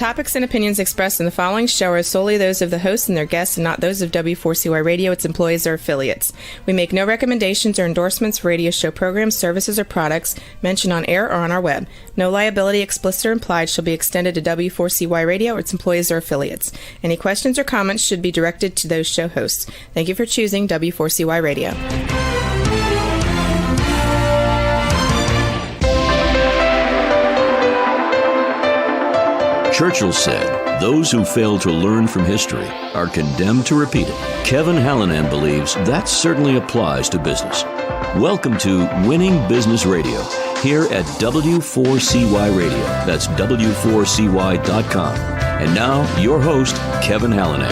topics and opinions expressed in the following show are solely those of the hosts and their guests and not those of W4CY Radio, its employees, or affiliates. We make no recommendations or endorsements for radio show programs, services, or products mentioned on air or on our web. No liability, explicit or implied, shall be extended to W4CY Radio or its employees or affiliates. Any questions or comments should be directed to those show hosts. Thank you for choosing W4CY Radio. Churchill said, "Those who fail to learn from history are condemned to repeat it." Kevin Hallinan believes that certainly applies to business. Welcome to Winning Business Radio, here at W4CY Radio. That's W4CY.com. And now, your host, Kevin Hallinan.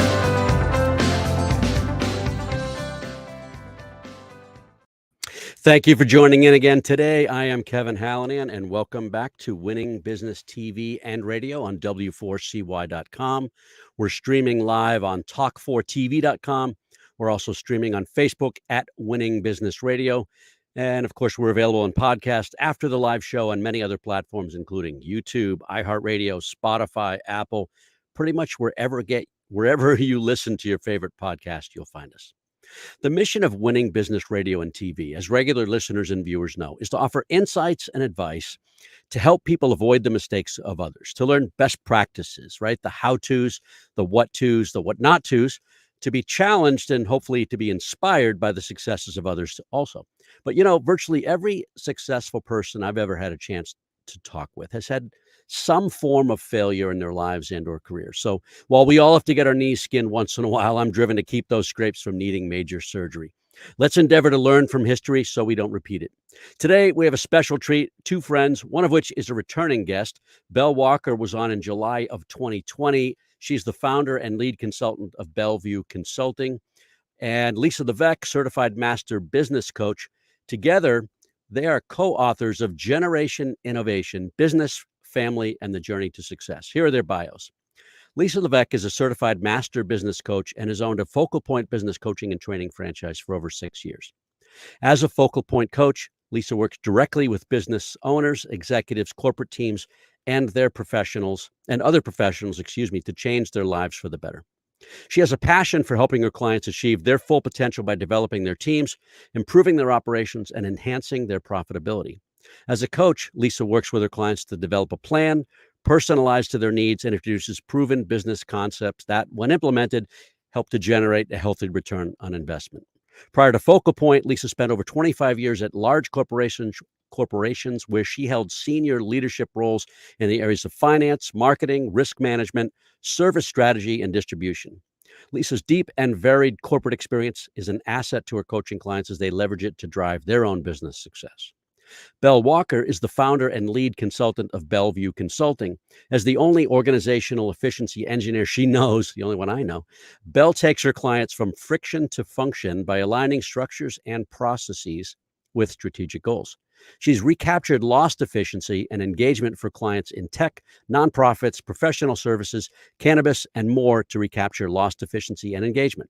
Thank you for joining in again today. I am Kevin Hallinan, and welcome back to Winning Business TV and Radio on W4CY.com. We're streaming live on Talk4TV.com. We're also streaming on Facebook at Winning Business Radio. And of course, we're available on podcast after the live show on many other platforms, including YouTube, iHeartRadio, Spotify, Apple, pretty much wherever you listen to your favorite podcast, you'll find us. The mission of Winning Business Radio and TV, as regular listeners and viewers know, is to offer insights and advice to help people avoid the mistakes of others, to learn best practices, right? The how-tos, the what-tos, the what-not-tos, to be challenged and hopefully to be inspired by the successes of others also. But, you know, virtually every successful person I've ever had a chance to talk with has had some form of failure in their lives and or careers. So while we all have to get our knees skinned once in a while, I'm driven to keep those scrapes from needing major surgery. Let's endeavor to learn from history so we don't repeat it. Today, we have a special treat, two friends, one of which is a returning guest. Belle Walker was on in July of 2020. She's the founder and lead consultant of Belleview Consulting. And Lisa Levesque, certified master business coach. Together, they are co-authors of Generation Innovation, Business, Family, and the Journey to Success. Here are their bios. Lisa Levesque is a certified master business coach and has owned a Focal Point business coaching and training franchise for over 6 years. As a Focal Point coach, Lisa works directly with business owners, executives, corporate teams, and their professionals and other professionals, to change their lives for the better. She has a passion for helping her clients achieve their full potential by developing their teams, improving their operations, and enhancing their profitability. As a coach, Lisa works with her clients to develop a plan personalized to their needs and introduces proven business concepts that, when implemented, help to generate a healthy return on investment. Prior to Focal Point, Lisa spent over 25 years at large corporations where she held senior leadership roles in the areas of finance, marketing, risk management, service strategy, and distribution. Lisa's deep and varied corporate experience is an asset to her coaching clients as they leverage it to drive their own business success. Belle Walker is the founder and lead consultant of Belleview Consulting. As the only organizational efficiency engineer she knows, the only one I know, Belle takes her clients from friction to function by aligning structures and processes with strategic goals. She's recaptured lost efficiency and engagement for clients in tech, nonprofits, professional services, cannabis, and more to recapture lost efficiency and engagement.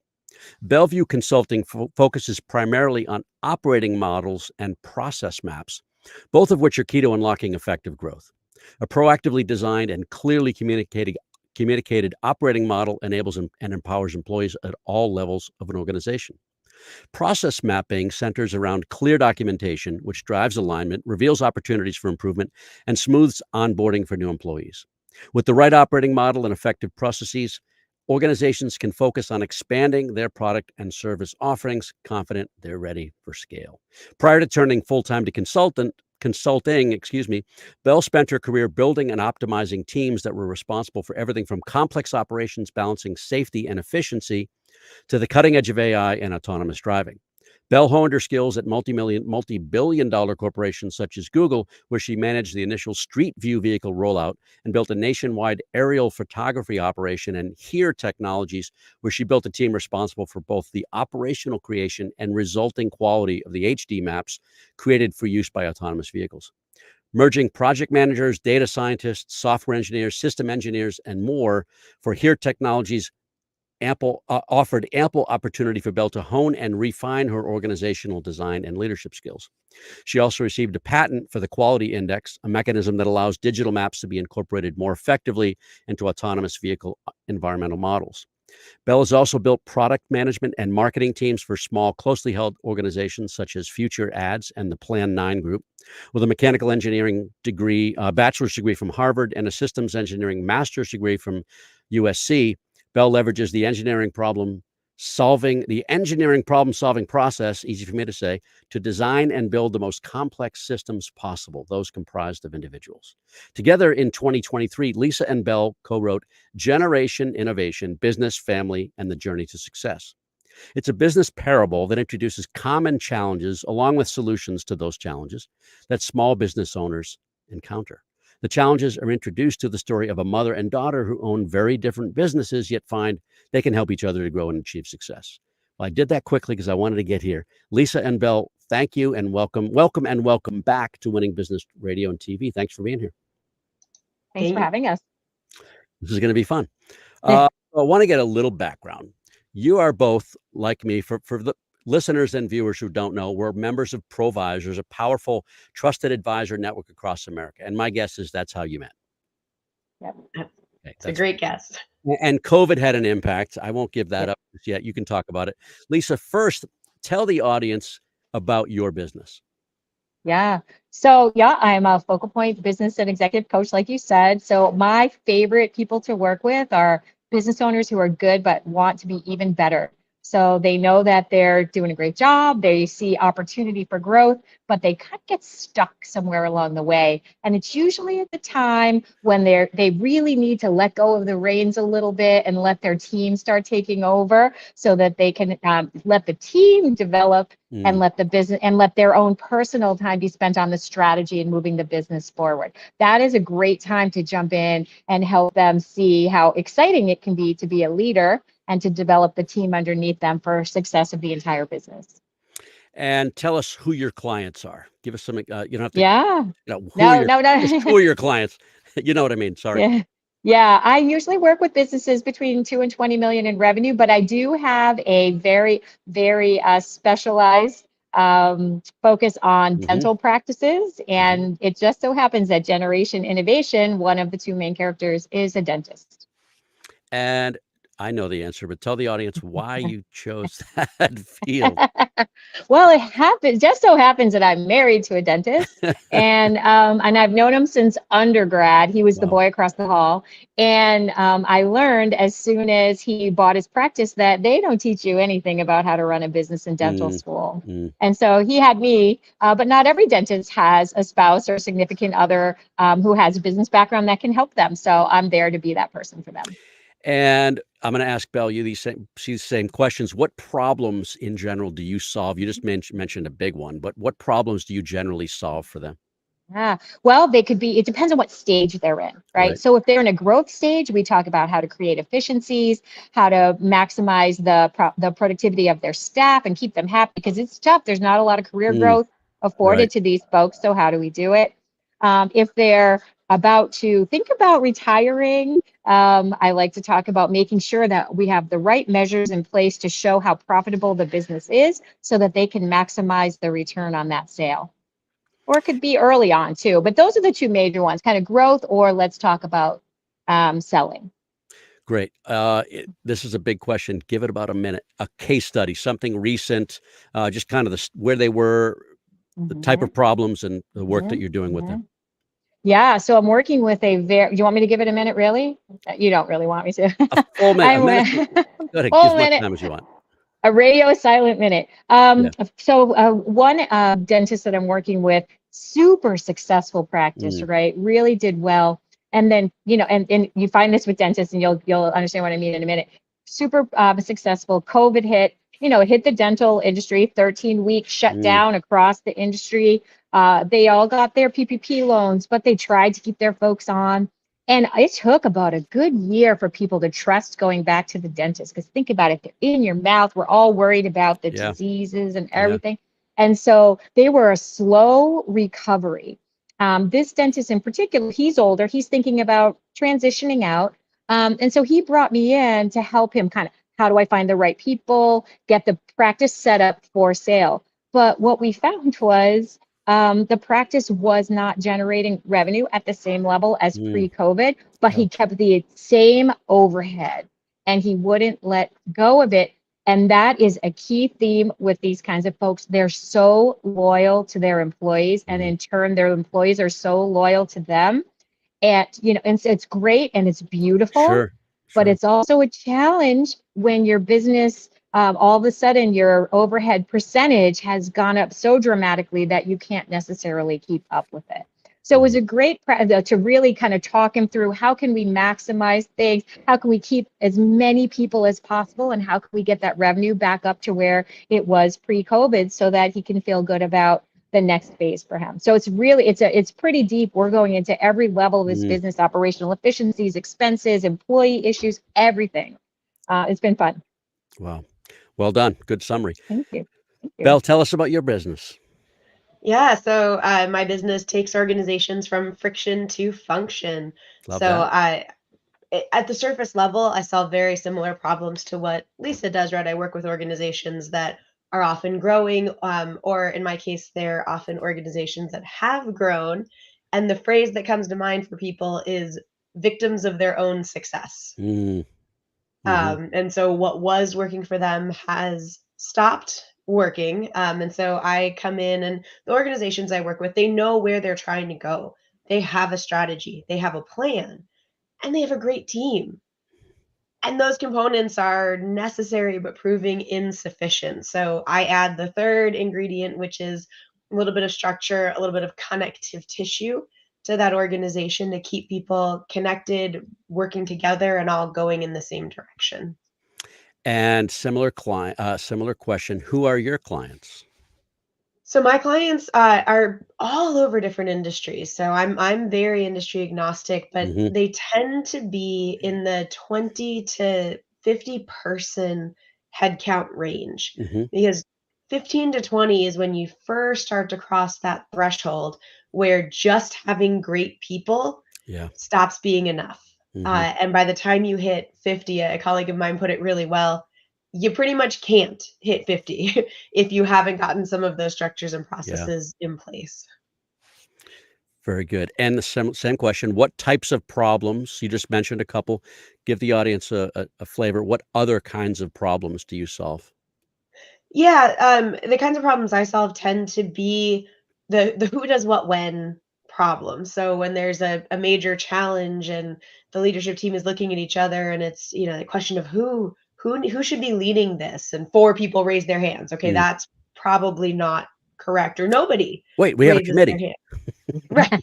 Belleview Consulting focuses primarily on operating models and process maps, both of which are key to unlocking effective growth. A proactively designed and clearly communicated operating model enables and empowers employees at all levels of an organization. Process mapping centers around clear documentation, which drives alignment, reveals opportunities for improvement, and smooths onboarding for new employees. With the right operating model and effective processes, organizations can focus on expanding their product and service offerings, confident they're ready for scale. Prior to turning full-time to consulting, Belle spent her career building and optimizing teams that were responsible for everything from complex operations balancing safety and efficiency to the cutting edge of AI and autonomous driving. Belle honed her skills at multi-billion-dollar corporations such as Google, where she managed the initial Street View vehicle rollout and built a nationwide aerial photography operation, and HERE Technologies, where she built a team responsible for both the operational creation and resulting quality of the HD maps created for use by autonomous vehicles. Merging project managers, data scientists, software engineers, system engineers, and more for HERE Technologies, offered ample opportunity for Belle to hone and refine her organizational design and leadership skills. She also received a patent for the Quality Index, a mechanism that allows digital maps to be incorporated more effectively into autonomous vehicle environmental models. Bell has also built product management and marketing teams for small, closely held organizations such as Future Ads and the Plan 9 Group. With a mechanical engineering degree, bachelor's degree from Harvard, and a systems engineering master's degree from USC, Bell leverages the engineering problem solving process, easy for me to say, to design and build the most complex systems possible, those comprised of individuals. Together in 2023, Lisa and Bell co-wrote Generation Innovation, Business, Family, and the Journey to Success. It's a business parable that introduces common challenges along with solutions to those challenges that small business owners encounter. The challenges are introduced to the story of a mother and daughter who own very different businesses, yet find they can help each other to grow and achieve success. Well, I did that quickly because I wanted to get here. Lisa and Belle, thank you and welcome back to Winning Business Radio and TV. Thanks for being here. Thanks for having us. This is going to be fun. I want to get a little background. You are both, like me, for the listeners and viewers who don't know, we're members of Provisors, a powerful, trusted advisor network across America. And my guess is that's how you met. Yep. Okay, it's a great guess. And COVID had an impact. I won't give that up yet. You can talk about it. Lisa, first, tell the audience about your business. Yeah. So I'm a focal point business and executive coach, like you said. So my favorite people to work with are business owners who are good but want to be even better. So they know that they're doing a great job. They see opportunity for growth, but they kind of get stuck somewhere along the way. And it's usually at the time when they really need to let go of the reins a little bit and let their team start taking over so that they can let the team develop and let the business and let their own personal time be spent on the strategy and moving the business forward. That is a great time to jump in and help them see how exciting it can be to be a leader and to develop the team underneath them for success of the entire business. And tell us who your clients are. Give us some, you don't have to, yeah. who are your clients? You know what I mean? Sorry. Yeah. Yeah, I usually work with businesses between 2 and 20 million in revenue, but I do have a very, very specialized focus on dental practices. And it just so happens that Generation Innovation, one of the two main characters, is a dentist. And I know the answer, but tell the audience why you chose that field. Well, it just so happens that I'm married to a dentist, and I've known him since undergrad. He was the boy across the hall, and I learned as soon as he bought his practice that they don't teach you anything about how to run a business in dental school. And so he had me, but not every dentist has a spouse or a significant other who has a business background that can help them. So I'm there to be that person for them. And I'm going to ask Belle you these same questions. What problems in general do you solve? You just mentioned a big one, but what problems do you generally solve for them? Well, they could be, it depends on what stage they're in, right? So if they're in a growth stage, we talk about how to create efficiencies, how to maximize the productivity of their staff and keep them happy, because it's tough. There's not a lot of career growth afforded to these folks. So how do we do it? If they're about to think about retiring, I like to talk about making sure that we have the right measures in place to show how profitable the business is so that they can maximize the return on that sale. Or it could be early on too, but those are the two major ones, kind of growth, or let's talk about selling. Great. This is a big question. Give it about a minute. A case study, something recent, just kind of where they were, the type of problems and the work that you're doing with them. Yeah, so I'm working with do you want me to give it a minute, really? You don't really want me to. A full minute. Go ahead, as much time as you want. A radio silent minute. So one dentist that I'm working with, super successful practice, right? Really did well. And then, and you find this with dentists and you'll understand what I mean in a minute. Super successful. COVID hit, it hit the dental industry, 13 weeks shut down across the industry. They all got their PPP loans, but they tried to keep their folks on. And it took about a good year for people to trust going back to the dentist. Because think about it, they're in your mouth. We're all worried about the diseases and everything. And so they were a slow recovery. This dentist in particular, he's older. He's thinking about transitioning out. And so he brought me in to help him kind of how do I find the right people, get the practice set up for sale. But what we found was the practice was not generating revenue at the same level as Mm. pre-COVID, but he Ouch. kept the same overhead and he wouldn't let go of it. And that is a key theme with these kinds of folks. They're so loyal to their employees, and in turn, their employees are so loyal to them. And, and it's great and it's beautiful, Sure. but Sure. it's also a challenge when your business, all of a sudden, your overhead percentage has gone up so dramatically that you can't necessarily keep up with it. So it was a great to really kind of talk him through how can we maximize things, how can we keep as many people as possible, and how can we get that revenue back up to where it was pre-COVID so that he can feel good about the next phase for him. So it's really, it's pretty deep. We're going into every level of his Mm. business, operational efficiencies, expenses, employee issues, everything. It's been fun. Wow. Well done. Good summary. Thank you. Thank you. Belle, tell us about your business. Yeah, so my business takes organizations from friction to function. Love So that. at the surface level, I solve very similar problems to what Lisa does, right? I work with organizations that are often growing, or in my case, they're often organizations that have grown. And the phrase that comes to mind for people is victims of their own success. Mm. Hmm. And so what was working for them has stopped working. And so I come in, and the organizations I work with, they know where they're trying to go. They have a strategy, they have a plan, and they have a great team. And those components are necessary but proving insufficient. So I add the third ingredient, which is a little bit of structure, a little bit of connective tissue to that organization to keep people connected, working together, and all going in the same direction. And similar question. Who are your clients? So my clients are all over different industries. So I'm very industry agnostic, but Hmm. they tend to be in the 20 to 50 person headcount range, Hmm. because 15 to 20 is when you first start to cross that threshold where just having great people Yeah. stops being enough. Hmm. And by the time you hit 50, a colleague of mine put it really well, you pretty much can't hit 50 if you haven't gotten some of those structures and Yeah. processes in place. Very good. And the same question. What types of problems? You just mentioned a couple. Give the audience a flavor. What other kinds of problems do you solve? Yeah, the kinds of problems I solve tend to be the who does what when problem. So when there's a major challenge and the leadership team is looking at each other, and it's, the question of who should be leading this, and four people raise their hands. Okay, Mm. that's probably not correct, or nobody Wait, we have a raises their committee. hand. Right.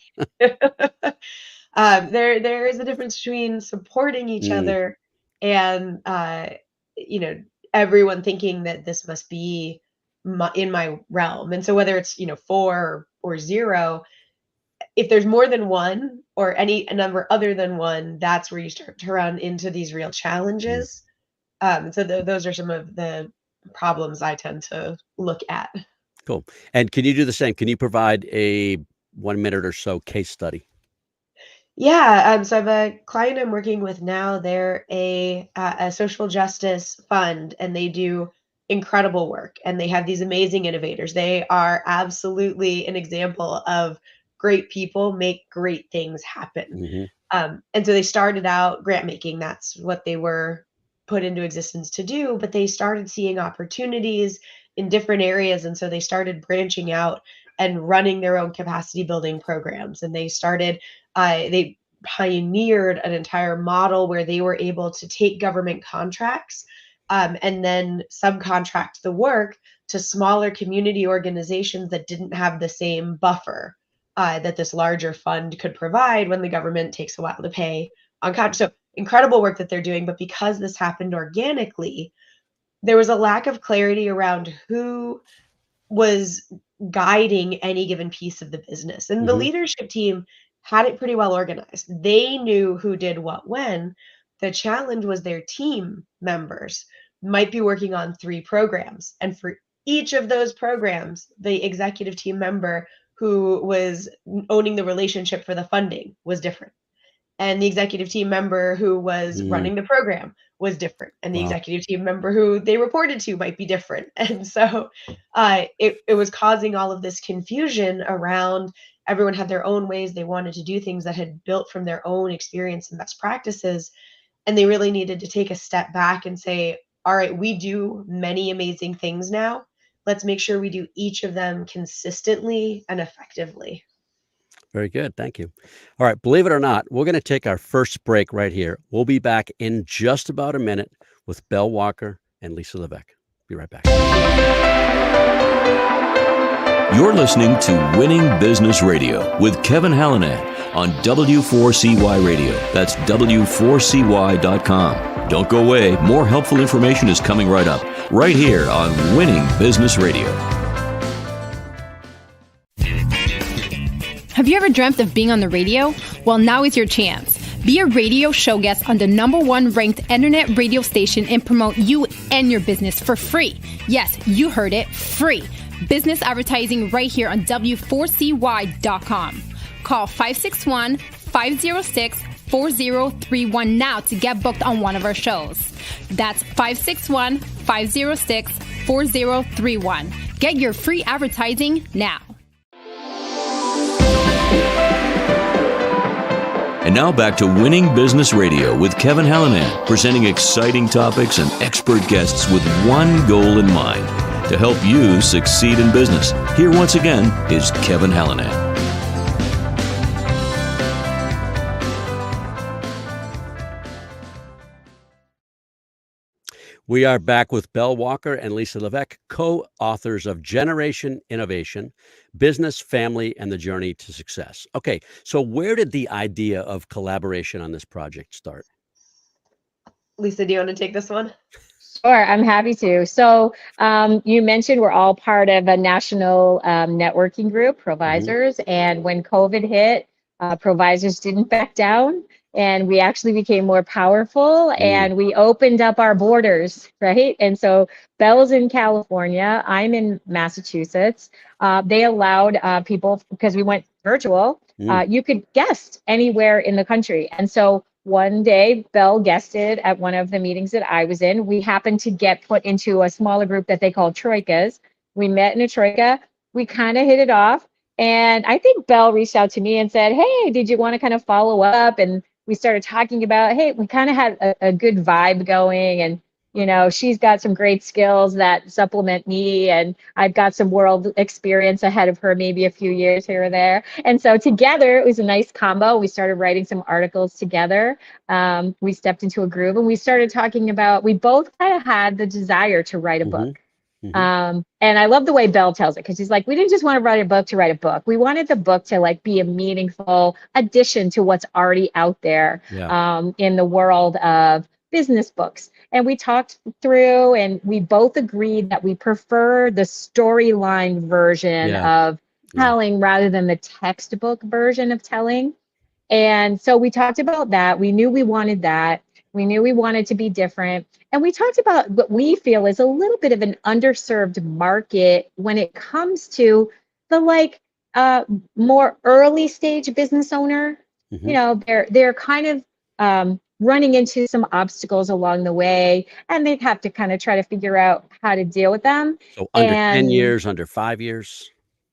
There is a difference between supporting each Mm. other and you know everyone thinking that this must be in my realm. And so whether it's four or zero, if there's more than one or a number other than one, that's where you start to run into these real Mm. challenges. So those are some of the problems I tend to look at. Cool. And can you do the same? Can you provide a 1 minute or so case study? Yeah, so I have a client I'm working with now. They're a social justice fund, and they do incredible work. And they have these amazing innovators. They are absolutely an example of great people make great things happen. Hmm. And so they started out grant making. That's what they were put into existence to do. But they started seeing opportunities in different areas, and so they started branching out and running their own capacity building programs. And they pioneered an entire model where they were able to take government contracts, and then subcontract the work to smaller community organizations that didn't have the same buffer that this larger fund could provide when the government takes a while to pay on contracts. So incredible work that they're doing. But because this happened organically, there was a lack of clarity around who was guiding any given piece of the business. And the Hmm. leadership team had it pretty well organized. They knew who did what when. The challenge was their team members might be working on three programs. And for each of those programs, the executive team member who was owning the relationship for the funding was different. and the executive team member who was running the program was different, and the Wow. executive team member who they reported to might be different. And so it was causing all of this confusion around everyone had their own ways they wanted to do things that had built from their own experience and best practices. And they really needed to take a step back and say, all right, we do many amazing things now. Let's make sure we do each of them consistently and effectively. Very good. Thank you. All right. Believe it or not, we're going to take our first break right here. We'll be back in just about a minute with Belle Walker and Lisa Levesque. Be right back. You're listening to Winning Business Radio with Kevin Hallinan on W4CY Radio. That's W4CY.com. Don't go away. More helpful information is coming right up, right here on Winning Business Radio. Have you ever dreamt of being on the radio? Well, now is your chance. Be a radio show guest on the #1 ranked internet radio station and promote you and your business for free. Yes, you heard it, free. Business advertising right here on W4CY.com. Call 561-506-4031 now to get booked on one of our shows. That's 561-506-4031. Get your free advertising now. And now back to Winning Business Radio with Kevin Hallinan, presenting exciting topics and expert guests with one goal in mind, to help you succeed in business. Here once again is Kevin Hallinan. We are back with Belle Walker and Lisa Levesque, co-authors of Generation Innovation, Business, Family, and the Journey to Success. Okay, so where did the idea of collaboration on this project start? Lisa, do you want to take this one? Sure, I'm happy to. So you mentioned we're all part of a national networking group, Provisors, and when COVID hit, Provisors didn't back down. And we actually became more powerful and we opened up our borders, right? And so Belle's in California, I'm in Massachusetts. They allowed people, because we went virtual, you could guest anywhere in the country. And so one day, Belle guested at one of the meetings that I was in. We happened to get put into a smaller group that they call troikas. We met in a troika. We kind of hit it off. And I think Belle reached out to me and said, hey, did you want to kind of follow up? And we started talking about, hey, we kind of had a good vibe going. And, you know, she's got some great skills that supplement me. And I've got some world experience ahead of her, maybe a few years here or there. And so together, it was a nice combo. We started writing some articles together. We stepped into a groove and we started talking about, we both kind of had the desire to write a book. And I love the way Belle tells it, because she's like, we didn't just want to write a book to write a book. We wanted the book to like be a meaningful addition to what's already out there in the world of business books. And we talked through and we both agreed that we prefer the storyline version of telling rather than the textbook version of telling. And so we talked about that. We knew we wanted that. We knew we wanted to be different. And we talked about what we feel is a little bit of an underserved market when it comes to the like more early stage business owner. You know, they're kind of running into some obstacles along the way, and they'd have to kind of try to figure out how to deal with them. So under 10 years, under 5 years?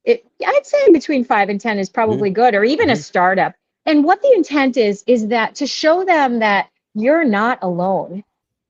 I'd say between 5 and 10 is probably good, or even a startup. And what the intent is that to show them that you're not alone.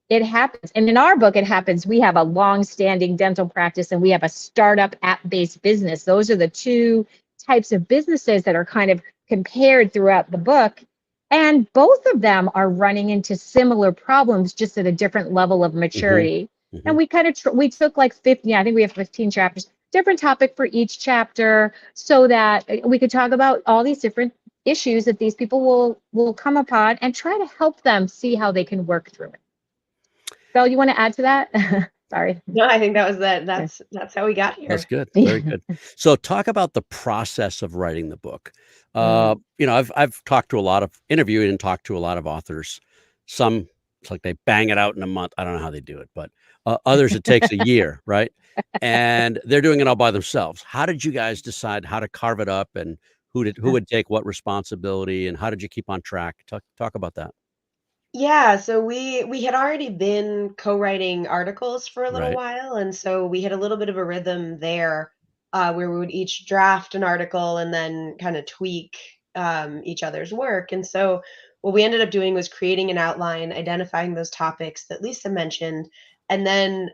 It happens. And in our book, it happens. We have a long-standing dental practice and we have a startup app-based business. Those are the two types of businesses that are kind of compared throughout the book. And both of them are running into similar problems, just at a different level of maturity. And we kind of, we took like 50, I think we have 15 chapters, different topic for each chapter, so that we could talk about all these different issues that these people will come upon and try to help them see how they can work through it. Belle, you want to add to that? Sorry. No, I think that was that's how we got here. That's good. Very good. So talk about the process of writing the book. You know, I've talked to interviewed and talked to a lot of authors. Some, it's like they bang it out in a month. I don't know how they do it, but others it takes a year, right? And they're doing it all by themselves. How did you guys decide how to carve it up, and who would take what responsibility, and how did you keep on track? Talk about that. Yeah, so we had already been co-writing articles for a little Right. while, and so we had a little bit of a rhythm there, where we would each draft an article and then kind of tweak each other's work. And so what we ended up doing was creating an outline, identifying those topics that Lisa mentioned, and then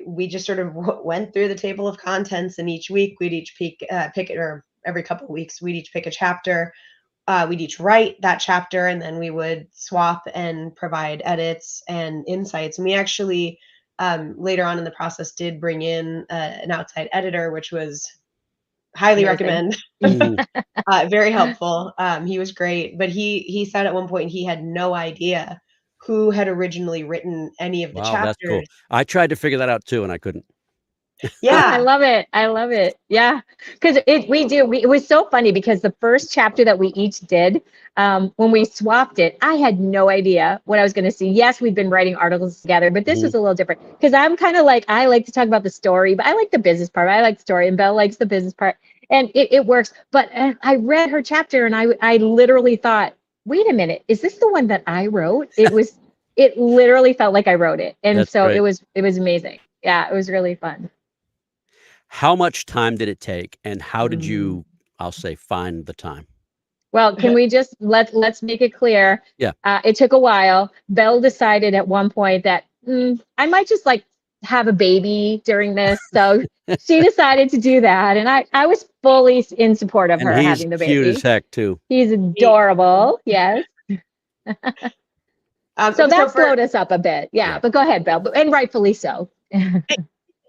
we just sort of went through the table of contents. And each week we'd each pick it, or every couple of weeks we'd each pick a chapter. We'd each write that chapter, and then we would swap and provide edits and insights. And we actually, later on in the process, did bring in an outside editor, which was highly Amazing. recommend. Mhm. Very helpful. He was great, but he said at one point he had no idea who had originally written any of the Wow, that's cool. chapters. I tried to figure that out too, and I couldn't. I Yeah, love it. I love it. Yeah. Because it was so funny because the first chapter that we each did, when we swapped it, I had no idea what I was going to see. Yes, we've been writing articles together, but this Mhm. was a little different because I'm kind of like, I like to talk about the story, but I like the business part. I like the story, and Belle likes the business part. And it works. But I read her chapter and I literally thought, wait a minute, is this the one that I wrote? It literally felt like I wrote it. And That's so great. it was amazing. Yeah, it was really fun. How much time did it take, and how did Mm. you, I'll say, find the time? Well, can we just let's make it clear? Yeah. It took a while. Belle decided at one point that I might just like have a baby during this, so she decided to do that, and I was fully in support of And her he's having the cute as baby. heck too. He's he, adorable, yes. So so that for slowed us up a bit, yeah. Yeah. But go ahead, Belle, and rightfully so.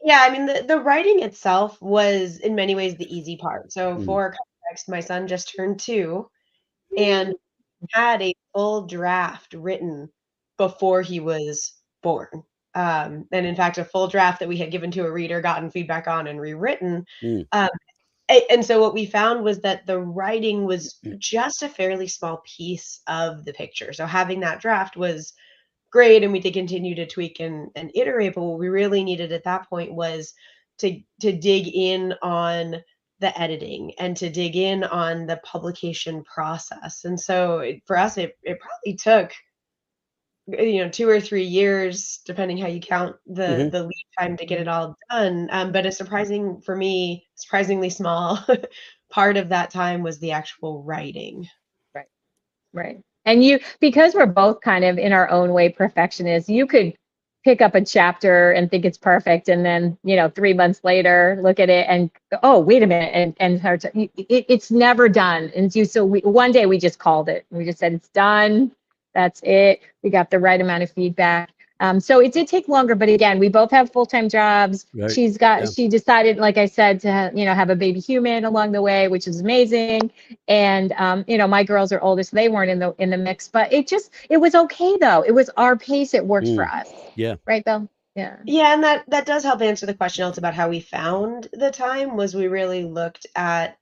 Yeah, I mean, the writing itself was in many ways the easy part. So Mm. for context, my son just turned 2 and had a full draft written before he was born. And in fact, a full draft that we had given to a reader, gotten feedback on, and rewritten. Mm. Um, and so what we found was that the writing was just a fairly small piece of the picture. So having that draft was great, and we did continue to tweak and iterate, but what we really needed at that point was to dig in on the editing and to dig in on the publication process. And so for us, it probably took 2 or 3 years, depending how you count Mhm. the lead time to get it all done. But a surprisingly small part of that time was the actual writing. Right. Right. And because we're both kind of in our own way perfectionists, you could pick up a chapter and think it's perfect. And then, 3 months later, look at it and go, oh, wait a minute. And it's never done. And one day we just called it. We just said, it's done. That's it. We got the right amount of feedback. So it did take longer, but again, we both have full-time jobs. Right. Yeah. She decided, like I said, to have a baby human along the way, which is amazing. And my girls are older, so they weren't in the mix, but it was okay though. It was our pace. It worked for Mm. us. Yeah. Right, Bill? Yeah. Yeah, and that does help answer the question else about how we found the time. Was we really looked at,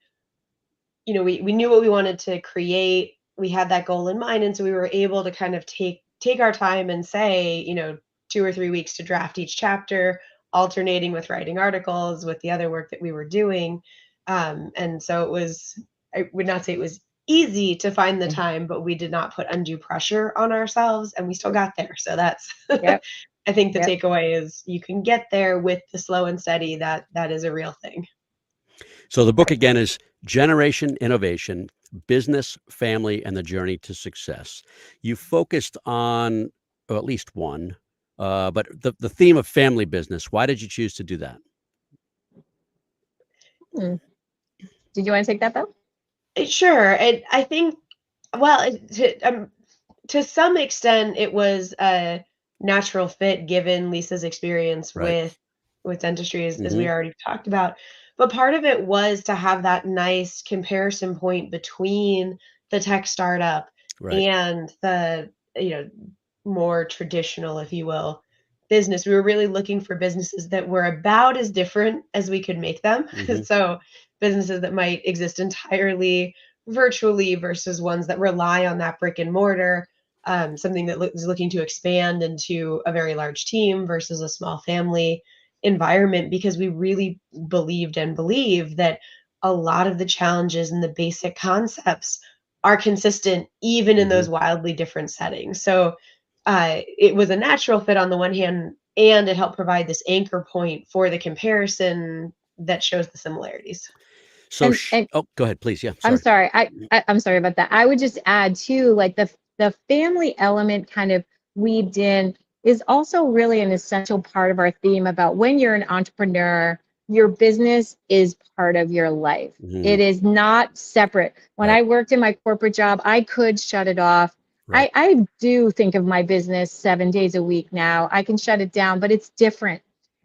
we knew what we wanted to create. We had that goal in mind, and so we were able to kind of take our time and say, 2 or 3 weeks to draft each chapter, alternating with writing articles with the other work that we were doing. And so I would not say it was easy to find the time, but we did not put undue pressure on ourselves, and we still got there. So that's Yep. I think the Yep. takeaway is you can get there with the slow and steady. That is a real thing. So the book again is Generation Innovation, Business, Family, and the Journey to Success. You focused on, or at least one, but the theme of family business. Why did you choose to do that? Hmm. Did you want to take that, Bill? Sure. And I think, well, to some extent, it was a natural fit given Lisa's experience Right. with dentistry, as we Mhm. already talked about. But part of it was to have that nice comparison point between the tech startup Right. and the, more traditional, if you will, business. We were really looking for businesses that were about as different as we could make them. Mhm. So businesses that might exist entirely virtually versus ones that rely on that brick and mortar, something that is looking to expand into a very large team versus a small family environment, because we really believed and believe that a lot of the challenges and the basic concepts are consistent even in Hmm. those wildly different settings. So it was a natural fit on the one hand, and it helped provide this anchor point for the comparison that shows the similarities. So, And oh, go ahead, please. Yeah, I'm sorry. sorry. I'm sorry about that. I would just add too, like the family element kind of weaved in is also really an essential part of our theme about when you're an entrepreneur, your business is part of your life. Hmm. It is not separate. When Right, I worked in my corporate job, I could shut it off. right. I do think of my business 7 days a week now. I can shut it down, but it's different.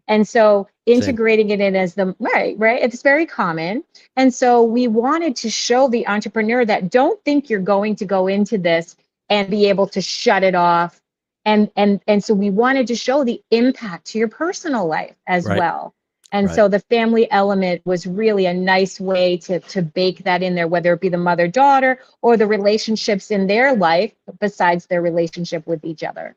And so Same. integrating it in as the right, it's very common. And so we wanted to show the entrepreneur that don't think you're going to go into this and be able to shut it off. And so we wanted to show the impact to your personal life as Right, well. And right. so the family element was really a nice way to bake that in there, whether it be the mother-daughter or the relationships in their life besides their relationship with each other.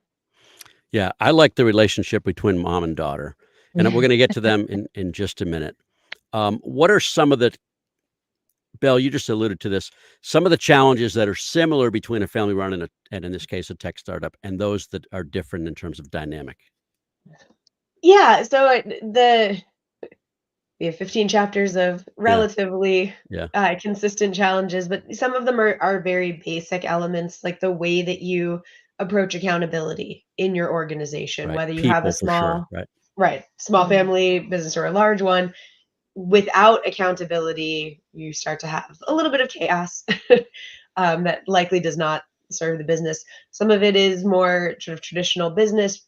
Yeah, I like the relationship between mom and daughter, and we're Yeah. going to get to them in just a minute. What are some of the Belle, you just alluded to this, some of the challenges that are similar between a family run and in this case, a tech startup, and those that are different in terms of dynamic? Yeah, so we have 15 chapters of Yeah, relatively yeah, consistent challenges, but some of them are very basic elements, like the way that you approach accountability in your organization, right. whether you have a People for sure, small, right? right, small family business or a large one. Without accountability, you start to have a little bit of chaos that likely does not serve the business. Some of it is more sort of traditional business,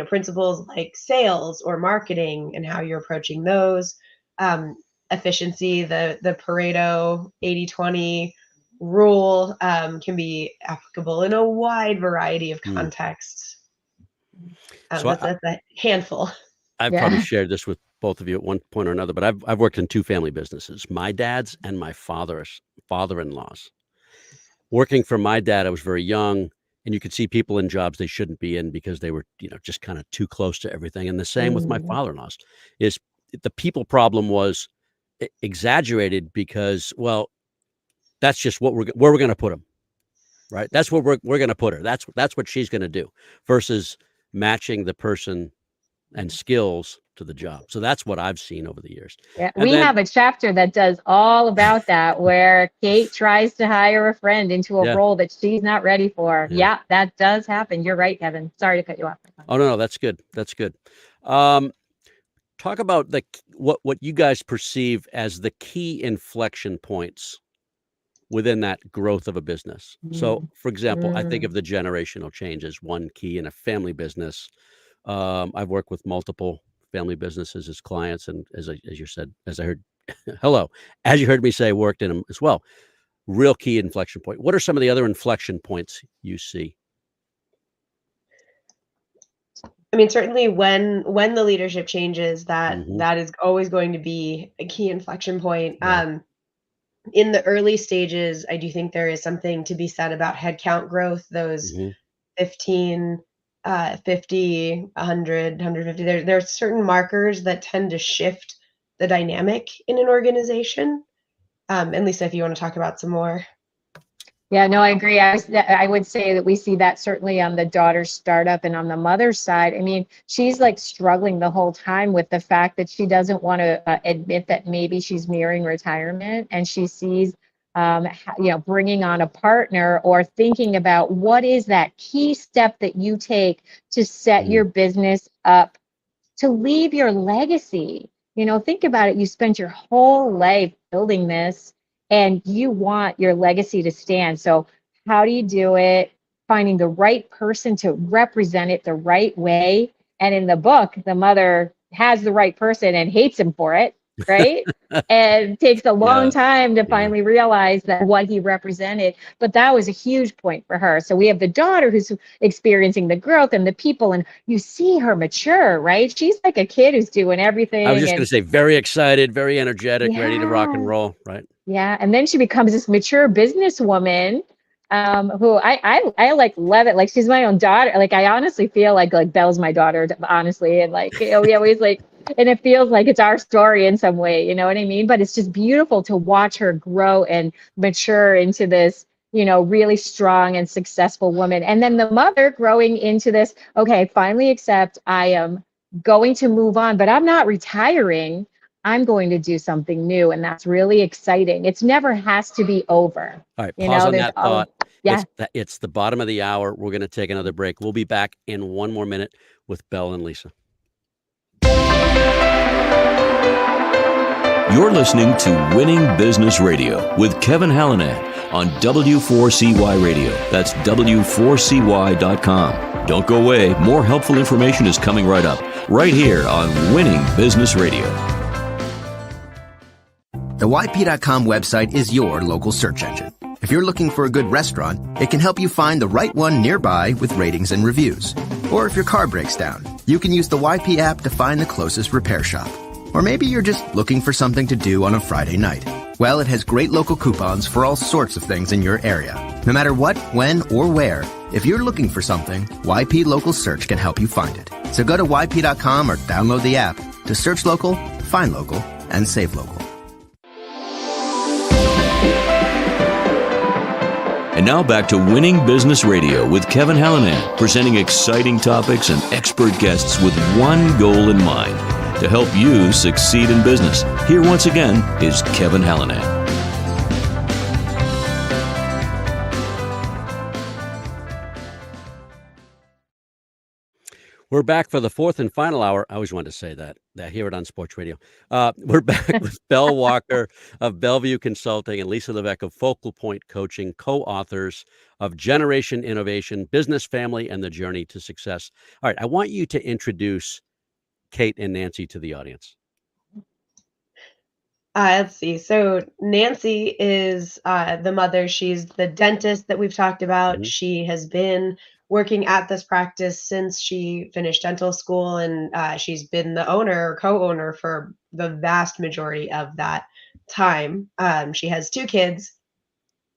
principles like sales or marketing and how you're approaching those. Um, Efficiency, the Pareto 80/20 rule can be applicable in a wide variety of Mm. contexts. So That's a handful. I've probably Yeah. shared this with both of you at one point or another, but I've worked in two family businesses, my dad's and my father-in-law's. Working for my dad, I was very young, and you could see people in jobs they shouldn't be in because they were, just kinda too close to everything, and the same with my Mhm. father-in-law's, is the people problem was exaggerated because, well, that's just what where we're gonna put him, right? That's where we're gonna put her. That's what she's gonna do, versus matching the person and skills to the job. So that's what I've seen over the years. Yeah, And we then have a chapter that does all about that, where Kate tries to hire a friend into a yeah, role that she's not ready for. yeah. Yeah, that does happen. You're right, Kevin. Sorry to cut you off. Oh, no, no, that's good. That's good. Um, Talk about what you guys perceive as the key inflection points within that growth of a business. So, Mm. for example, I think Mm. of the generational change as one key in a family business. I've worked with multiple family businesses as clients, and as you said, as I heard, hello, as you heard me say, worked in them as well. Real key inflection point. What are some of the other inflection points you see? I mean, certainly when the leadership changes, Hmm. that is always going to be a key inflection point. Yeah. In the early stages, I do think there is something to be said about headcount growth, those Hmm. 15, 50, 100, 150. There are certain markers that tend to shift the dynamic in an organization. And Lisa, if you want to talk about some more. Yeah, no, I agree. I would say that we see that certainly on the daughter startup and on the mother's side. I mean, she's like struggling the whole time with the fact that she doesn't want to admit that maybe she's nearing retirement, and she sees, bringing on a partner or thinking about what is that key step that you take to set Hmm. your business up to leave your legacy. Think about it. You spent your whole life building this and you want your legacy to stand. So, how do you do it? Finding the right person to represent it the right way. And in the book, the mother has the right person and hates him for it, right? And takes a long Yeah. time to Yeah. finally realize that what he represented. But that was a huge point for her. So we have the daughter who's experiencing the growth and the people, and you see her mature, right? She's like a kid who's doing I was everything. just going And to say, very excited, very energetic, ready to rock and yeah, roll. Right. yeah. And then she becomes this mature businesswoman, who I like love it. Like, she's my own daughter. Like, I honestly feel like Belle's my daughter, honestly. And like, we always like and it feels like it's our story in some way, you know what I mean? But it's just beautiful to watch her grow and mature into this, really strong and successful woman. And then the mother growing into this, okay, finally accept I am going to move on, but I'm not retiring. I'm going to do something new. And that's really exciting. It's never has to be over. All right, pause on There's that thought. yeah. It's the bottom of the hour. We're going to take another break. We'll be back in one more minute with Belle and Lisa. You're listening to Winning Business Radio with Kevin Hallinan on W4CY Radio. That's W4CY.com. Don't go away. More helpful information is coming right up, right here on Winning Business Radio. The YP.com website is your local search engine. If you're looking for a good restaurant, it can help you find the right one nearby with ratings and reviews. Or if your car breaks down, you can use the YP app to find the closest repair shop. Or maybe you're just looking for something to do on a Friday night. Well, it has great local coupons for all sorts of things in your area. No matter what, when, or where, if you're looking for something, YP Local Search can help you find it. So go to YP.com or download the app to search local, find local, and save local. And now back to Winning Business Radio with Kevin Hallinan, presenting exciting topics and expert guests with one goal in mind: to help you succeed in business. Here once again is Kevin Hallinan. We're back for the fourth and final hour. I always wanted to say that. I hear it on sports radio. We're back with Belle Walker of Belleview Consulting and Lisa Levesque of Focal Point Coaching, co-authors of Generation Innovation, Business, Family, and the Journey to Success. All right, I want you to introduce Kate and Nancy to the audience. Let's see. So Nancy is the mother. She's the dentist that we've talked about. Mm-hmm. She has been working at this practice since she finished dental school, and she's been the owner or co-owner for the vast majority of that time. She has 2 kids.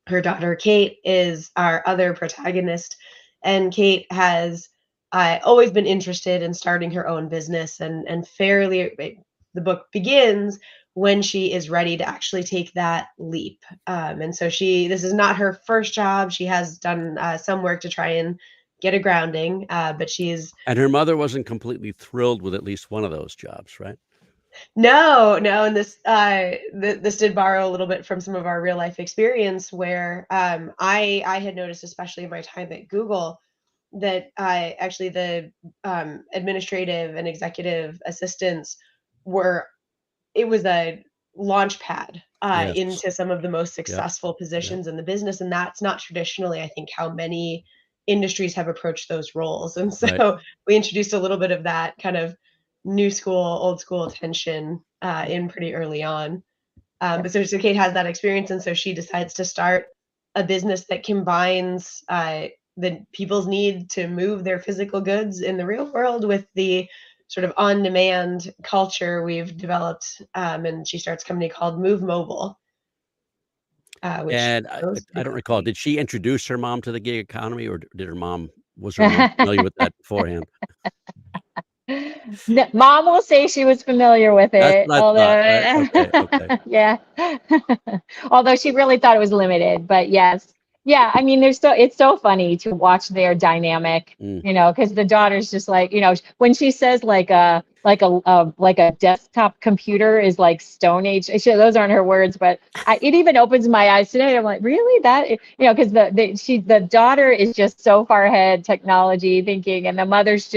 Her daughter, Kate, is our other protagonist, and Kate has always been interested in starting her own business, and the book begins when she is ready to actually take that leap. And so this is not her first job. She has done some work to try and get a grounding, but And her mother wasn't completely thrilled with at least one of those jobs, right? No, and this did borrow a little bit from some of our real life experience, where I had noticed, especially in my time at Google, that actually the administrative and executive assistants it was a launch pad Yes. into some of the most successful positions in the business. And that's not traditionally, I think, how many industries have approached those roles. And so we introduced a little bit of that kind of new school, old school tension in pretty early on. But so Kate has that experience. And so she decides to start a business that combines the people's need to move their physical goods in the real world with the sort of on-demand culture we've developed. And she starts a company called Move Mobile. And I don't recall, did she introduce her mom to the gig economy, or was her mom familiar with that beforehand? No, Mom will say she was familiar with it. That's what I thought. Right? Okay. Yeah. Although she really thought it was limited, but yes. Yeah, I mean, it's so funny to watch their dynamic, because the daughter's just like, when she says like a desktop computer is like Stone Age. Those aren't her words, but it even opens my eyes today. I'm like, really? Because the daughter is just so far ahead technology thinking, and the mother's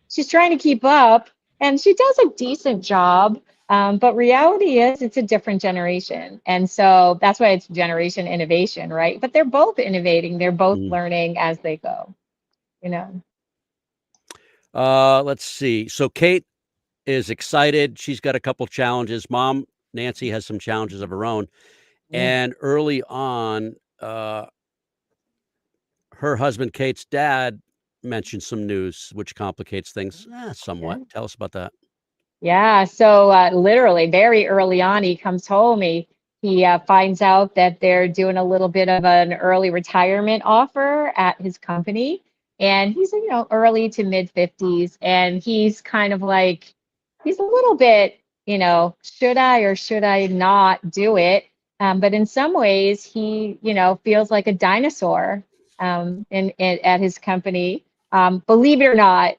she's trying to keep up, and she does a decent job. But reality is it's a different generation. And so that's why it's generation innovation, right? But they're both innovating. They're both learning as they go, Let's see. So Kate is excited. She's got a couple challenges. Mom, Nancy, has some challenges of her own. And early on, her husband, Kate's dad, mentioned some news, which complicates things somewhat. Yeah. Tell us about that. Yeah. So literally very early on, he comes home, he finds out that they're doing a little bit of an early retirement offer at his company. And he's, early to mid 50s. And he's kind of like, he's a little bit, should I or should I not do it? But in some ways, he, feels like a dinosaur at his company, believe it or not,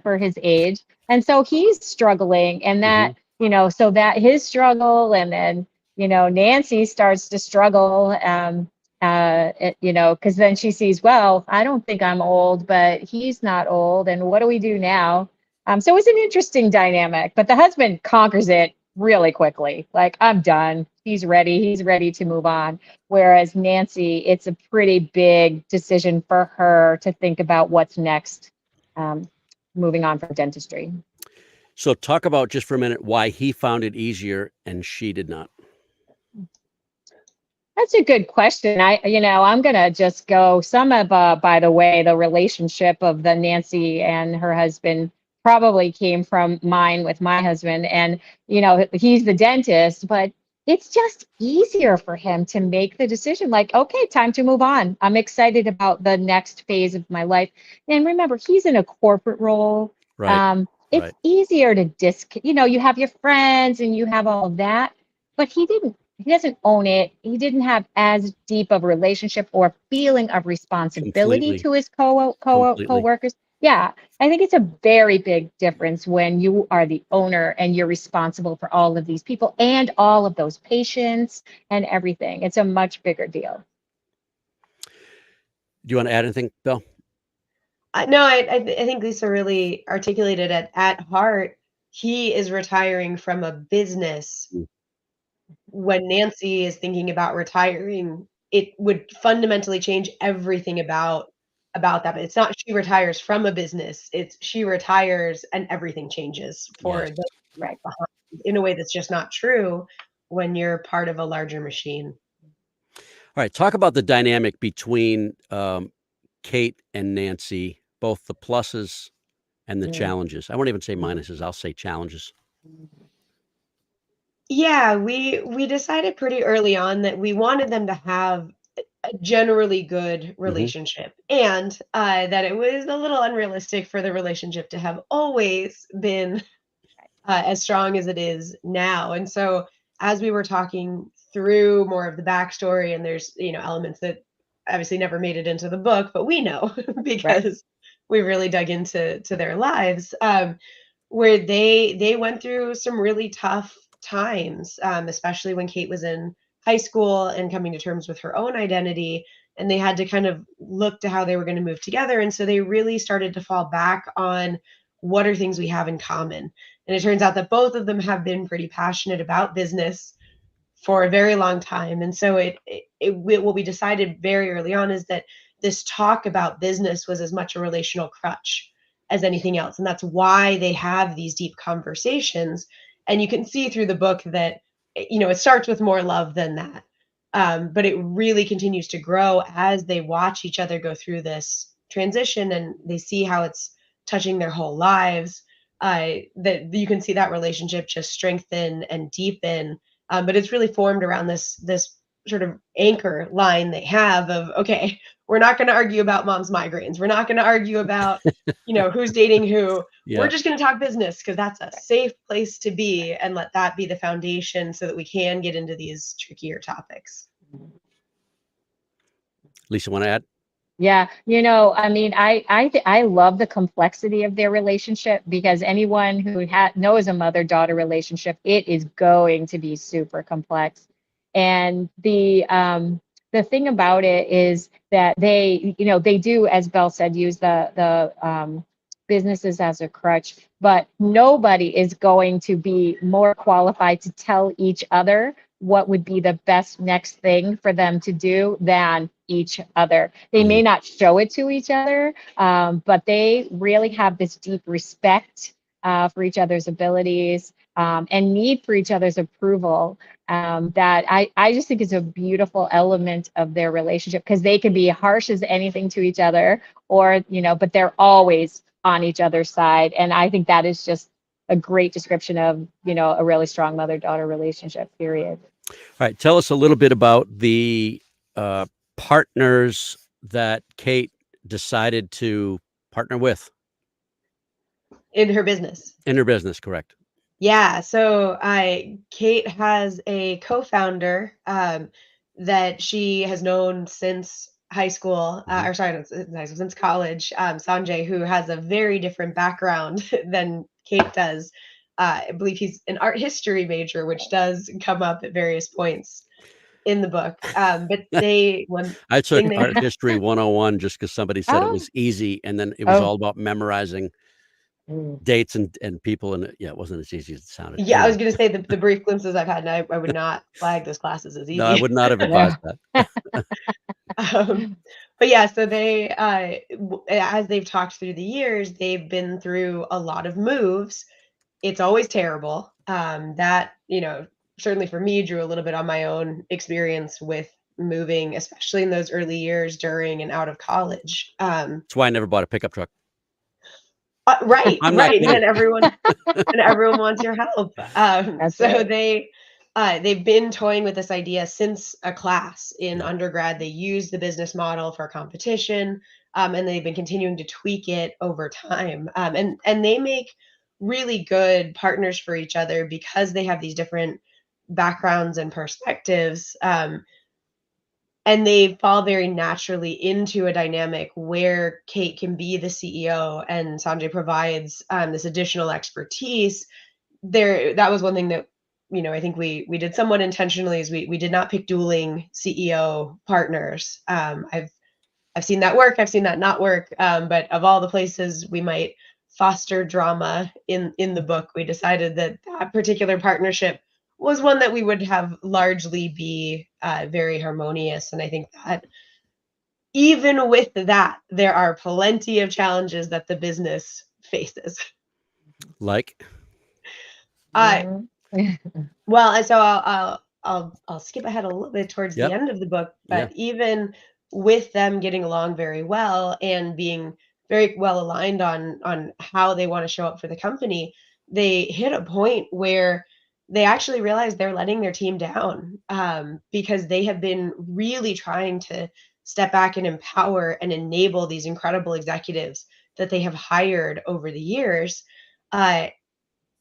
for his age. And so he's struggling, and Hmm. so that his struggle, and then, Nancy starts to struggle, because then she sees, well, I don't think I'm old, but he's not old. And what do we do now? So it's an interesting dynamic, but the husband conquers it really quickly. Like, I'm done. He's ready. He's ready to move on. Whereas Nancy, it's a pretty big decision for her to think about what's next, um, moving on from dentistry. So talk about just for a minute why he found it easier and she did not. That's a good question. I'm gonna just go. Some of, by the way, the relationship of the Nancy and her husband probably came from mine with my husband, and he's the dentist, but it's just easier for him to make the decision. Like, okay, time to move on. I'm excited about the next phase of my life. And remember, he's in a corporate role. Right. It's Right. easier to you have your friends and you have all of that, but he doesn't own it. He didn't have as deep of a relationship or feeling of responsibility Completely. to his Completely. co-workers. Yeah, I think it's a very big difference when you are the owner and you're responsible for all of these people and all of those patients and everything. It's a much bigger deal. Do you want to add anything, Bill? No, I think Lisa really articulated it. At heart, he is retiring from a business. Mm. When Nancy is thinking about retiring, it would fundamentally change everything about that. But it's not she retires from a business, it's she retires and everything changes Yes. for the Right. behind in a way that's just not true when you're part of a larger machine. All right. Talk about the dynamic between Kate and Nancy, both the pluses and the Mm. challenges. I won't even say minuses. I'll say challenges. Yeah, we decided pretty early on that we wanted them to have a generally good Hmm. relationship, and, that it was a little unrealistic for the relationship to have always been, as strong as it is now, and so, as we were talking through more of the backstory, and there's, elements that obviously never made it into the book, but we know Right. because we really dug into their lives, where they went through some really tough times, especially when Kate was in high school and coming to terms with her own identity, and they had to kind of look to how they were going to move together. And so they really started to fall back on what are things we have in common. And it turns out that both of them have been pretty passionate about business for a very long time. And so what we decided very early on is that this talk about business was as much a relational crutch as anything else. And that's why they have these deep conversations. And you can see through the book that, it starts with more love than that. But it really continues to grow as they watch each other go through this transition and they see how it's touching their whole lives. That you can see that relationship just strengthen and deepen, but it's really formed around this sort of anchor line they have of, okay, we're not going to argue about mom's migraines. We're not going to argue about, who's dating who. We're Yeah. just going to talk business because that's a safe place to be, and let that be the foundation so that we can get into these trickier topics. Lisa, want to add? Yeah, I mean, I love the complexity of their relationship, because anyone who knows a mother-daughter relationship, it is going to be super complex. And the thing about it is that they do, as Belle said, use the businesses as a crutch, but nobody is going to be more qualified to tell each other what would be the best next thing for them to do than each other. They Mhm. may not show it to each other, but they really have this deep respect for each other's abilities, and need for each other's approval. That I just think is a beautiful element of their relationship, because they can be harsh as anything to each other, or, but they're always on each other's side. And I think that is just a great description of, a really strong mother-daughter relationship, period. All right. Tell us a little bit about the uh, partners that Kate decided to partner with In her business. in her business, correct? Yeah, so Kate has a co-founder that she has known since high school, Mhm. or sorry, not since high school, since college, Sanjay, who has a very different background than Kate does. I believe he's an art history major, which does come up at various points in the book. But one I took thing they, art history 101 just because somebody said it Oh, was easy, and then it was oh, all about memorizing mm, dates and people, and it wasn't as easy as it sounded. yeah, I was Anyway, gonna say the brief glimpses I've had, and I would not flag those classes as no, I easy. would not have advised yeah. that. Um, but yeah, so they, as they've talked through the years, they've been through a lot of moves. It's always terrible. That, certainly for me, drew a little bit on my own experience with moving, especially in those early years during and out of college. That's why I never bought a pickup truck. Right, I'm not right. kidding. And everyone wants your help. That's So right. they've been toying with this idea since a class in Yeah. undergrad. They used the business model for competition, and they've been continuing to tweak it over time. And they make really good partners for each other because they have these different backgrounds and perspectives. And they fall very naturally into a dynamic where Kate can be the CEO and Sanjay provides this additional expertise. That was one thing that I think we did somewhat intentionally is we did not pick dueling CEO partners. I've seen that work, I've seen that not work. But of all the places we might foster drama in the book, we decided that that particular partnership was one that we would have largely be very harmonious. And I think that even with that, there are plenty of challenges that the business faces. Like, Uh, Mhm. well, and so I'll skip ahead a little bit towards the yep, end of the book, yeah, but even with them getting along very well and being very well aligned on how they want to show up for the company, they hit a point where they actually realize they're letting their team down, because they have been really trying to step back and empower and enable these incredible executives that they have hired over the years. Uh,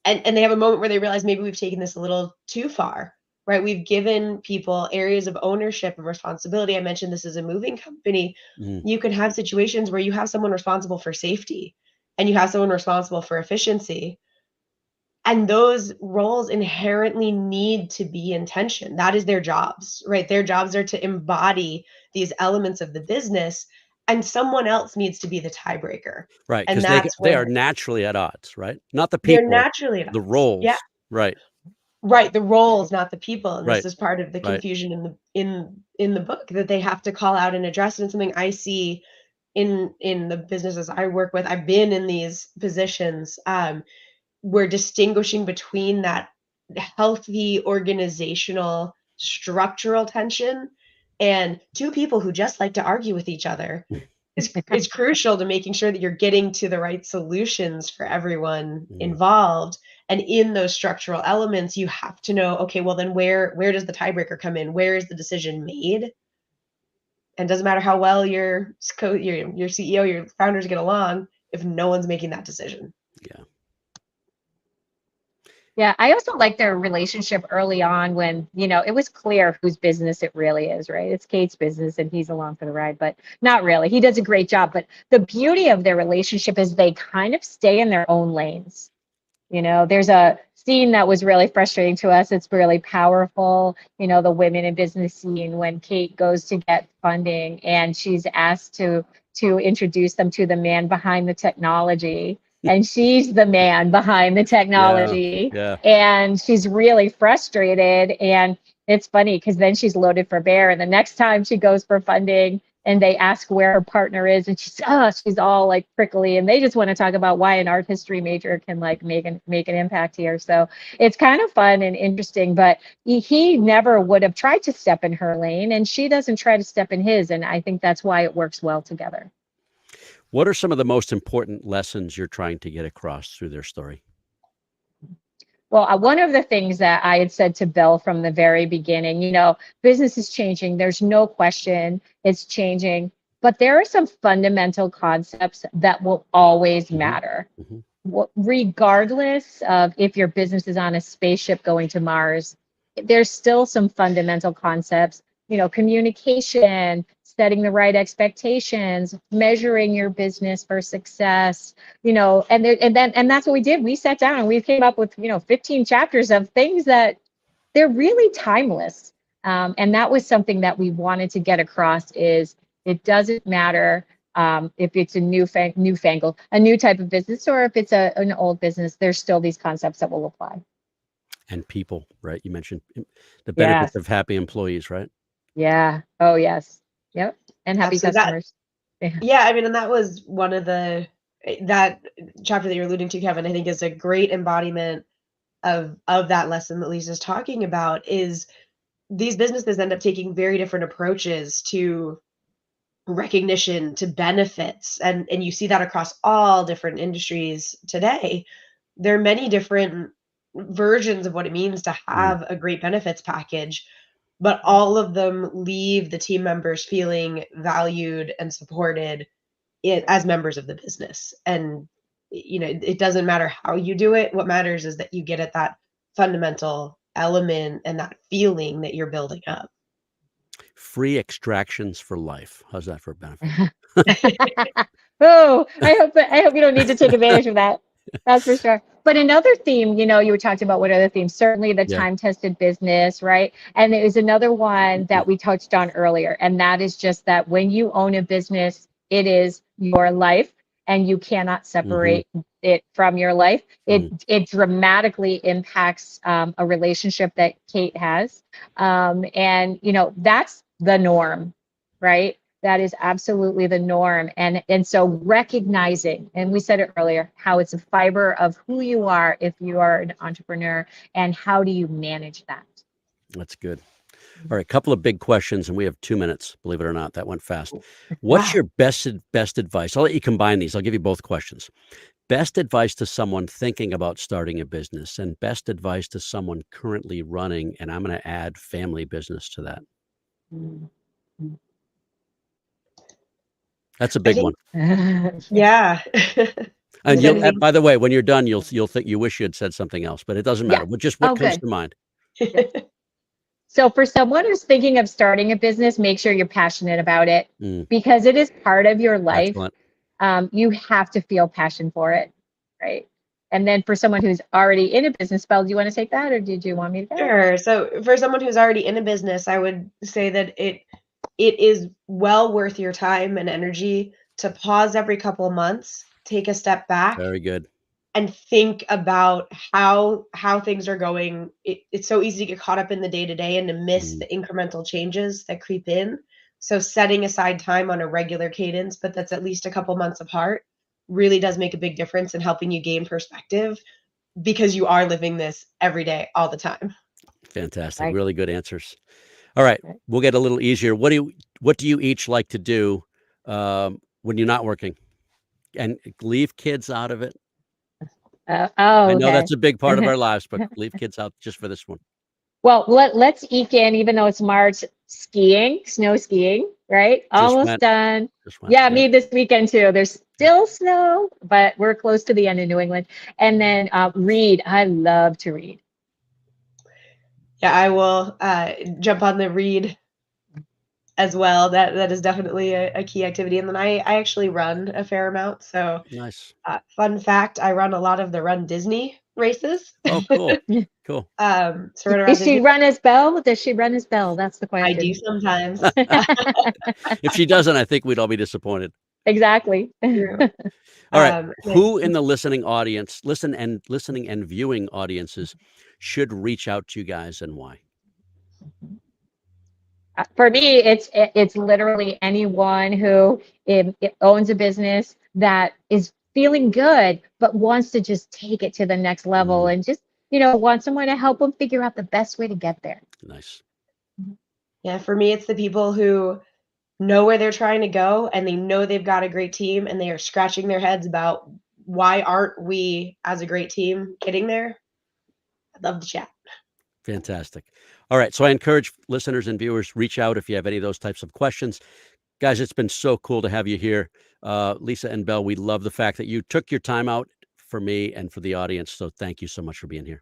and they have a moment where they realize maybe we've taken this a little too far, right? We've given people areas of ownership and responsibility. I mentioned this is a moving company. mhm, You can have situations where you have someone responsible for safety and you have someone responsible for efficiency, and those roles inherently need to be in tension. That is their jobs, right? Their jobs are to embody these elements of the business, and someone else needs to be the tiebreaker. right, And because that's they where are naturally at odds, right? Not the they're people, naturally at the odds. Yeah. roles, right, Right, the roles, not the people, and this right, is part of the right, confusion in the book that they have to call out and address, and it's something I see in the businesses I work with. I've been in these positions, we're distinguishing between that healthy organizational structural tension and two people who just like to argue with each other is crucial to making sure that you're getting to the right solutions for everyone mhm, involved. And in those structural elements, you have to know, okay, well then where does the tiebreaker come in? Where is the decision made? And doesn't matter how well your CEO, your founders get along if no one's making that decision. yeah, Yeah, I also like their relationship early on when, it was clear whose business it really is, right? It's Kate's business and he's along for the ride, but not really. He does a great job. But the beauty of their relationship is they kind of stay in their own lanes. There's a scene that was really frustrating to us. It's really powerful, the women in business scene when Kate goes to get funding and she's asked to introduce them to the man behind the technology. And she's the man behind the yeah, technology. yeah, And she's really frustrated. And it's funny because then she's loaded for bear. And the next time she goes for funding, and they ask where her partner is, and she's all like prickly, and they just want to talk about why an art history major can like make an impact here. So it's kind of fun and interesting, but he never would have tried to step in her lane, and she doesn't try to step in his, and I think that's why it works well together. What are some of the most important lessons you're trying to get across through their story? Well, one of the things that I had said to Belle from the very beginning, business is changing. There's no question it's changing, but there are some fundamental concepts that will always Mhm, matter. mhm, regardless of if your business is on a spaceship going to Mars, there's still some fundamental concepts, communication, setting the right expectations, measuring your business for success, and that's what we did. We sat down and we came up with, 15 chapters of things that they're really timeless. And that was something that we wanted to get across is it doesn't matter if it's a new type of business, or if it's an old business, there's still these concepts that will apply. And people, right? You mentioned the Yes. benefits of happy employees, right? Yeah. Oh, yes. Yep. And happy Absolutely. customers. Yeah, I mean, and that was one of that chapter that you're alluding to, Kevin, I think is a great embodiment of that lesson that Lisa's talking about. Is these businesses end up taking very different approaches to recognition, to benefits, and you see that across all different industries today. There are many different versions of what it means to have a great benefits package, but all of them leave the team members feeling valued and supported as members of the business. And it doesn't matter how you do it. What matters is that you get at that fundamental element and that feeling that you're building up. Free extractions for life. How's that for a benefit? Oh, I hope you don't need to take advantage of that. That's for sure. But another theme, you were talking about what other themes, certainly the Yeah. time-tested business, right? And there is another one that we touched on earlier, and that is just that when you own a business, it is your life, and you cannot separate it from your life. It dramatically impacts a relationship that Kate has, and that's the norm, right? That is absolutely the norm. And so recognizing, and we said it earlier, how it's a fiber of who you are if you are an entrepreneur, and how do you manage that? That's good. All right, a couple of big questions, and we have 2 minutes. Believe it or not, that went fast. What's your best advice? I'll let you combine these. I'll give you both questions. Best advice to someone thinking about starting a business, and best advice to someone currently running, and I'm going to add family business to that. That's a big one. Yeah. And by the way, when you're done, you'll think you wish you had said something else, but it doesn't matter. But just what comes to mind. So for someone who's thinking of starting a business, make sure you're passionate about it, because it is part of your life. You have to feel passion for it, right? And then for someone who's already in a business, Belle, do you want to take that, or did you want me to go? Sure. So for someone who's already in a business, I would say that it is well worth your time and energy to pause every couple of months, take a step back. Very good. And think about how things are going. It's so easy to get caught up in the day-to-day and to miss the incremental changes that creep in. So setting aside time on a regular cadence, but that's at least a couple months apart, really does make a big difference in helping you gain perspective, because you are living this every day, all the time. Fantastic. Right. Really good answers. All right. We'll get a little easier. What do you each like to do when you're not working? And leave kids out of it. I know that's a big part of our lives, but leave kids out just for this one. Well, let's eke in, even though it's March, snow skiing, right? Almost done. Yeah, me this weekend too. There's still snow, but we're close to the end of New England. And then read. I love to read. Yeah, I will jump on the read as well. That is definitely a key activity. And then I actually run a fair amount. So nice. Fun fact, I run a lot of the Run Disney races. Oh, cool. Cool. So Does she run as Belle? Does she run as Belle? That's the question. I do sometimes. If she doesn't, I think we'd all be disappointed. Exactly. All right. Who in the listening and viewing audiences should reach out to you guys, and why? For me, it's literally anyone who owns a business that is feeling good, but wants to just take it to the next level, and just, want someone to help them figure out the best way to get there. Nice. Yeah, for me, it's the people who know where they're trying to go, and they know they've got a great team, and they are scratching their heads about why aren't we as a great team getting there. I'd love to chat. Fantastic. All right. So I encourage listeners and viewers, reach out if you have any of those types of questions. Guys, it's been so cool to have you here. Lisa and Belle, we love the fact that you took your time out for me and for the audience. So thank you so much for being here.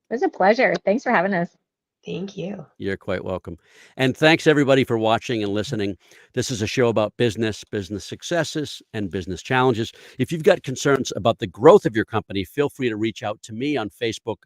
It was a pleasure. Thanks for having us. Thank you. You're quite welcome. And thanks everybody for watching and listening. This is a show about business successes, and business challenges. If you've got concerns about the growth of your company, feel free to reach out to me on Facebook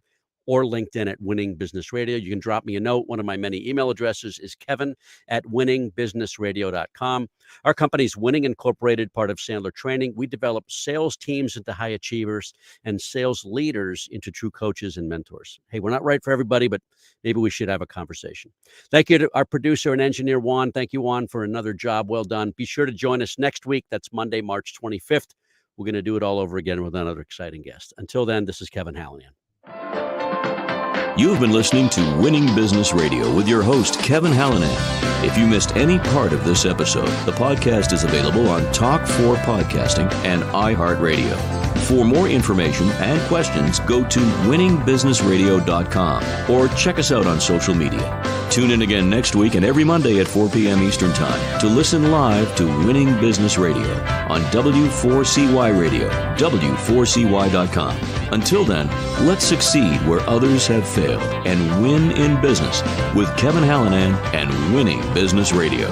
or LinkedIn at Winning Business Radio. You can drop me a note. One of my many email addresses is kevin@winningbusinessradio.com. Our company's Winning Incorporated, part of Sandler Training. We develop sales teams into high achievers and sales leaders into true coaches and mentors. Hey, we're not right for everybody, but maybe we should have a conversation. Thank you to our producer and engineer, Juan. Thank you, Juan, for another job well done. Be sure to join us next week. That's Monday, March 25th. We're going to do it all over again with another exciting guest. Until then, this is Kevin Hallinan. You've been listening to Winning Business Radio with your host, Kevin Hallinan. If you missed any part of this episode, the podcast is available on Talk4 Podcasting and iHeartRadio. For more information and questions, go to winningbusinessradio.com or check us out on social media. Tune in again next week and every Monday at 4 p.m. Eastern Time to listen live to Winning Business Radio on W4CY Radio, W4CY.com. Until then, let's succeed where others have failed and win in business with Kevin Hallinan and Winning Business Radio.